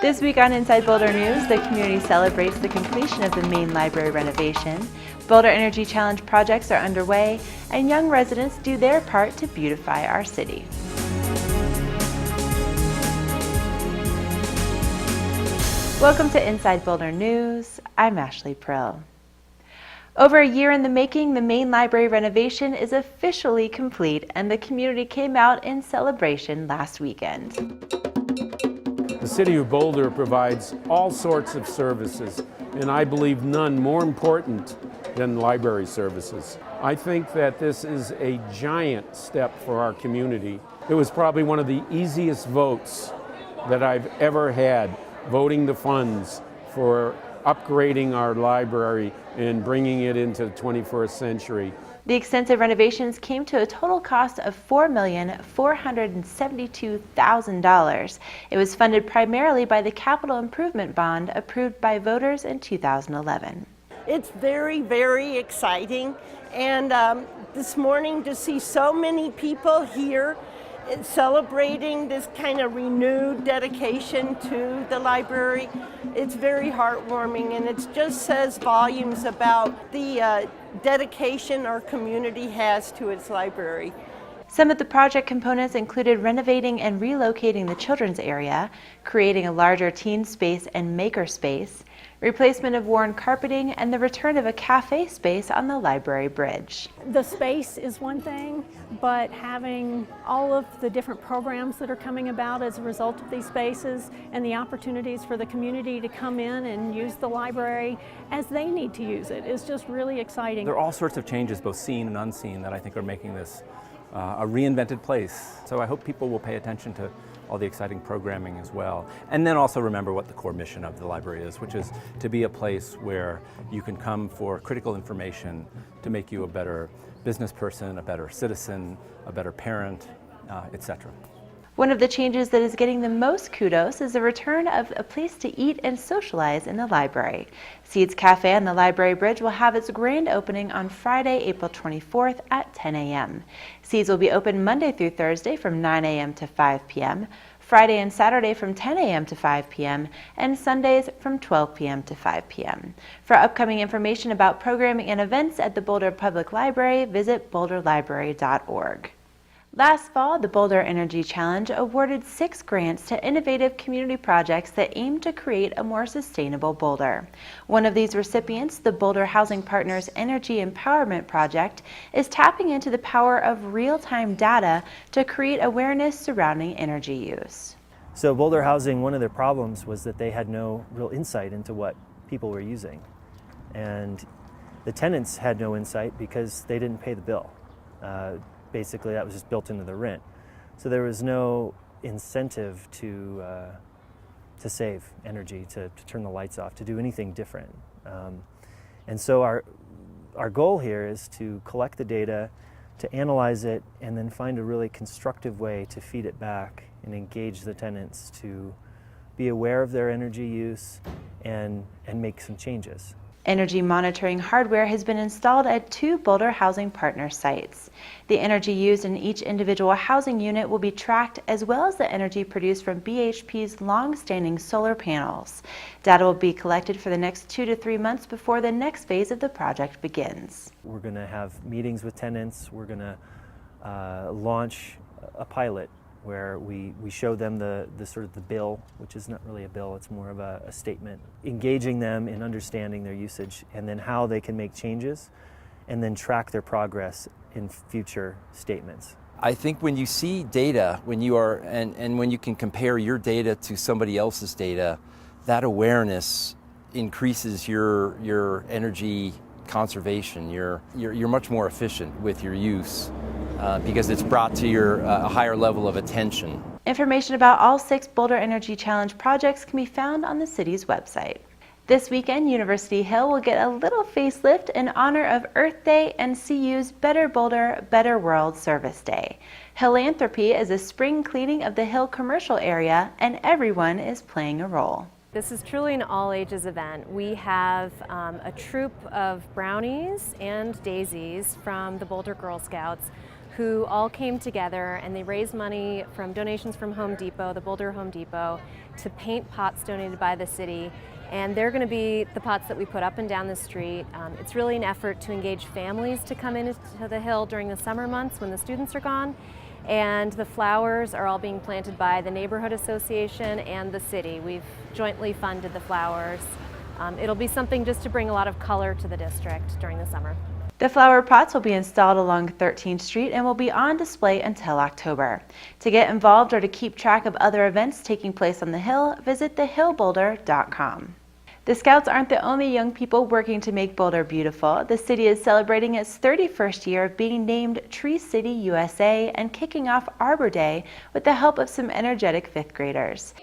This week on Inside Boulder News, the community celebrates the completion of the main library renovation. Boulder Energy Challenge projects are underway, and young residents do their part to beautify our city. Welcome to Inside Boulder News. I'm Ashley Prill. Over a year in the making, the main library renovation is officially complete, and the community came out in celebration last weekend. The City of Boulder provides all sorts of services, and I believe none more important than library services. I think that this is a giant step for our community. It was probably one of the easiest votes that I've ever had, voting the funds for upgrading our library and bringing it into the 21st century. The extensive renovations came to a total cost of $4,472,000. It was funded primarily by the Capital Improvement Bond approved by voters in 2011. It's very, very exciting, and this morning to see so many people here celebrating this kind of renewed dedication to the library, it's very heartwarming, and it just says volumes about the dedication our community has to its library. Some of the project components included renovating and relocating the children's area, creating a larger teen space and maker space, replacement of worn carpeting, and the return of a cafe space on the library bridge. The space is one thing, but having all of the different programs that are coming about as a result of these spaces and the opportunities for the community to come in and use the library as they need to use it is just really exciting. There are all sorts of changes, both seen and unseen, that I think are making this a reinvented place. So I hope people will pay attention to all the exciting programming as well. And then also remember what the core mission of the library is, which is to be a place where you can come for critical information to make you a better business person, a better citizen, a better parent, etc. One of the changes that is getting the most kudos is the return of a place to eat and socialize in the library. Seeds Cafe on the Library Bridge will have its grand opening on Friday, April 24th at 10 a.m. Seeds will be open Monday through Thursday from 9 a.m. to 5 p.m., Friday and Saturday from 10 a.m. to 5 p.m., and Sundays from 12 p.m. to 5 p.m. For upcoming information about programming and events at the Boulder Public Library, visit boulderlibrary.org. Last fall, the Boulder Energy Challenge awarded 6 grants to innovative community projects that aim to create a more sustainable Boulder. One of these recipients, the Boulder Housing Partners Energy Empowerment Project, is tapping into the power of real-time data to create awareness surrounding energy use. So Boulder Housing, one of their problems was that they had no real insight into what people were using. And the tenants had no insight because they didn't pay the bill. Basically, that was just built into the rent. So there was no incentive to save energy, to turn the lights off, to do anything different. And so our goal here is to collect the data, to analyze it, and then find a really constructive way to feed it back and engage the tenants to be aware of their energy use and make some changes. Energy monitoring hardware has been installed at 2 Boulder Housing Partner sites. The energy used in each individual housing unit will be tracked, as well as the energy produced from BHP's long-standing solar panels. Data will be collected for the next 2 to 3 months before the next phase of the project begins. We're going to have meetings with tenants. We're going to launch a pilot where we show them the sort of the bill, which is not really a bill, it's more of a statement, engaging them in understanding their usage and then how they can make changes and then track their progress in future statements. I think when you see data, when you are, and when you can compare your data to somebody else's data, that awareness increases your energy conservation. You're much more efficient with your use. Because it's brought to your a higher level of attention. Information about all 6 Boulder Energy Challenge projects can be found on the city's website. This weekend, University Hill will get a little facelift in honor of Earth Day and CU's Better Boulder, Better World Service Day. Hillanthropy is a spring cleaning of the Hill commercial area, and everyone is playing a role. This is truly an all-ages event. We have a troop of brownies and daisies from the Boulder Girl Scouts who all came together and they raised money from donations from Home Depot, the Boulder Home Depot, to paint pots donated by the city. And they're going to be the pots that we put up and down the street. It's really an effort to engage families to come into the hill during the summer months when the students are gone. And the flowers are all being planted by the Neighborhood Association and the city. We've jointly funded the flowers. It'll be something just to bring a lot of color to the district during the summer. The flower pots will be installed along 13th Street and will be on display until October. To get involved or to keep track of other events taking place on the Hill, visit thehillboulder.com. The Scouts aren't the only young people working to make Boulder beautiful. The city is celebrating its 31st year of being named Tree City USA and kicking off Arbor Day with the help of some energetic 5th graders.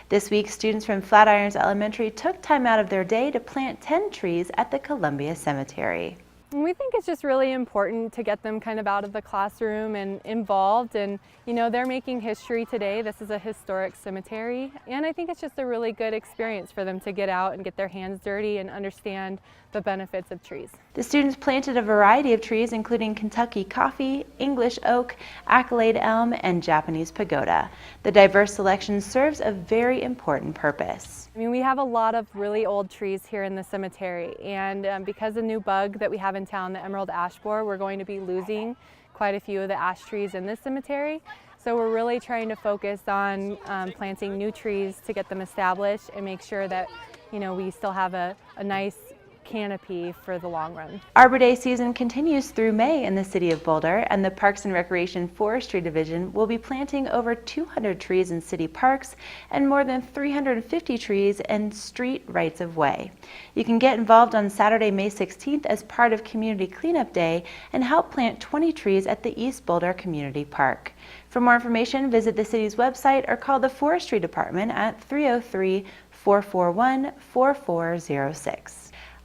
This week, students from Flatirons Elementary took time out of their day to plant 10 trees at the Columbia Cemetery. We think it's just really important to get them kind of out of the classroom and involved, and you know, they're making history today. This is a historic cemetery, and I think it's just a really good experience for them to get out and get their hands dirty and understand the benefits of trees. The students planted a variety of trees including Kentucky coffee, English oak, Accolade elm, and Japanese pagoda. The diverse selection serves a very important purpose. I mean, we have a lot of really old trees here in the cemetery, and because of the new bug that we have in town, the emerald ash borer, we're going to be losing quite a few of the ash trees in this cemetery. So we're really trying to focus on planting new trees to get them established and make sure that, you know, we still have a nice canopy for the long run. Arbor Day season continues through May in the city of Boulder, and the Parks and Recreation Forestry Division will be planting over 200 trees in city parks and more than 350 trees in street rights of way. You can get involved on Saturday, May 16th as part of Community Cleanup Day and help plant 20 trees at the East Boulder Community Park. For more information, visit the city's website or call the Forestry Department at 303-441-4406.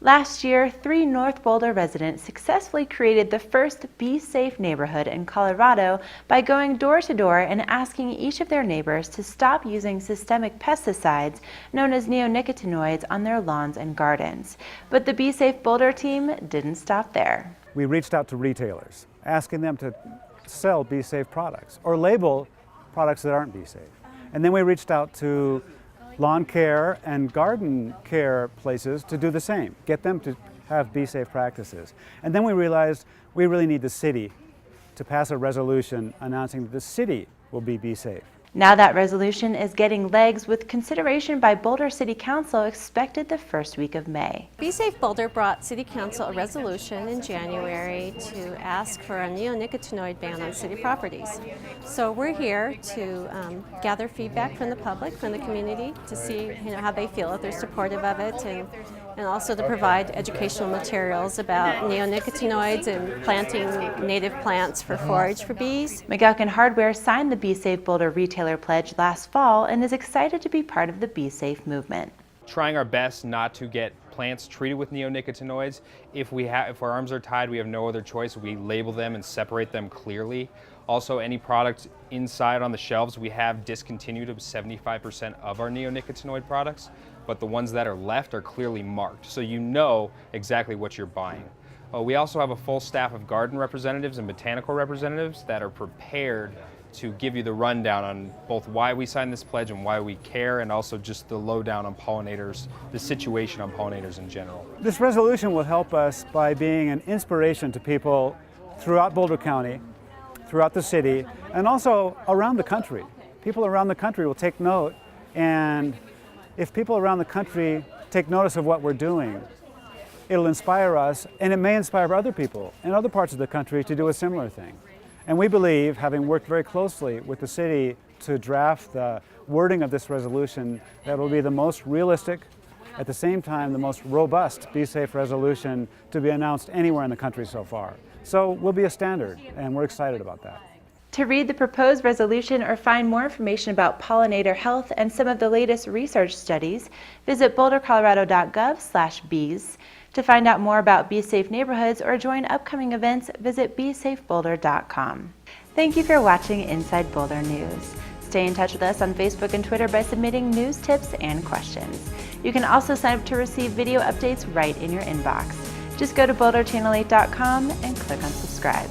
Last year, 3 North Boulder residents successfully created the first Be Safe neighborhood in Colorado by going door to door and asking each of their neighbors to stop using systemic pesticides known as neonicotinoids on their lawns and gardens. But the Be Safe Boulder team didn't stop there. We reached out to retailers, asking them to sell Be Safe products or label products that aren't Be Safe. And then we reached out to lawn care and garden care places to do the same, get them to have Be Safe practices. And then we realized we really need the city to pass a resolution announcing that the city will be Safe. Now that resolution is getting legs with consideration by Boulder City Council expected the first week of May. Be Safe Boulder brought City Council a resolution in January to ask for a neonicotinoid ban on city properties. So we're here to gather feedback from the public, from the community, to see how they feel, if they're supportive of it, and also to provide educational materials about neonicotinoids and planting native plants for forage for bees. McGuckin Hardware signed the Be Safe Boulder Retailer Pledge last fall and is excited to be part of the Be Safe movement. Trying our best not to get plants treated with neonicotinoids. If our arms are tied, we have no other choice. We label them and separate them clearly. Also, any product inside on the shelves, we have discontinued 75% of our neonicotinoid products, but the ones that are left are clearly marked, so you know exactly what you're buying. We also have a full staff of garden representatives and botanical representatives that are prepared to give you the rundown on both why we signed this pledge and why we care, and also just the lowdown on pollinators, the situation on pollinators in general. This resolution will help us by being an inspiration to people throughout Boulder County, throughout the city, and also around the country. People around the country will take note, and if people around the country take notice of what we're doing, it'll inspire us, and it may inspire other people in other parts of the country to do a similar thing. And we believe, having worked very closely with the city to draft the wording of this resolution, that it will be the most realistic, at the same time the most robust Be Safe resolution to be announced anywhere in the country so far. So we'll be a standard, and we're excited about that. To read the proposed resolution or find more information about pollinator health and some of the latest research studies, visit bouldercolorado.gov/bees. To find out more about Be Safe neighborhoods or join upcoming events, visit besafeboulder.com. Thank you for watching Inside Boulder News. Stay in touch with us on Facebook and Twitter by submitting news, tips, and questions. You can also sign up to receive video updates right in your inbox. Just go to boulderchannel8.com and click on subscribe.